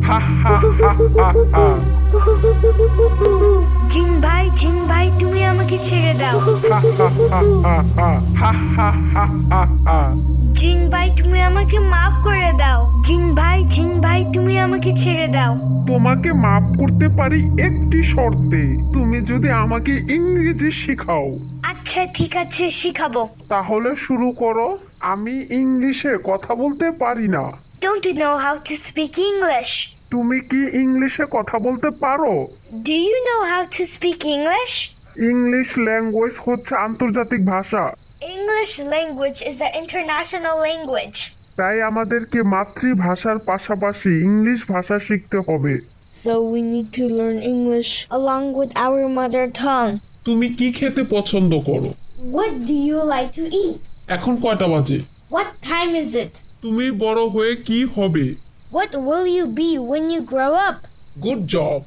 হা হা হা হা হা। জিন ভাই তুমি আমাকে ছেড়ে দাও। হা হা হা হা হা। হা হা হা হা হা। জিন ভাই তুমি আমাকে মাফ করে দাও। জিন ভাই তুমি আমাকে ছেড়ে দাও। তোমাকে মাফ করতে পারি একটি শর্তে, তুমি যদি আমাকে ইংরেজি শেখাও। আচ্ছা ঠিক আছে, শিখাবো। তাহলে শুরু করো। আমি ইংলিশে কথা বলতে পারি না। Don't you know how to speak English? তুমি কি ইংলিশে কথা বলতে পারো? Do you know how to speak English? English language হচ্ছে আন্তর্জাতিক ভাষা, English language is the international language. তাই আমাদেরকে মাতৃভাষার পাশাপাশি ইংলিশ ভাষা শিখতে হবে। So we need to learn English along with our mother tongue. তুমি কি খেতে পছন্দ করো? What do you like to eat? এখন কয়টা বাজে? What time is it? তুমি বড় হয়ে কি হবে? What will you be when you grow up? Good job.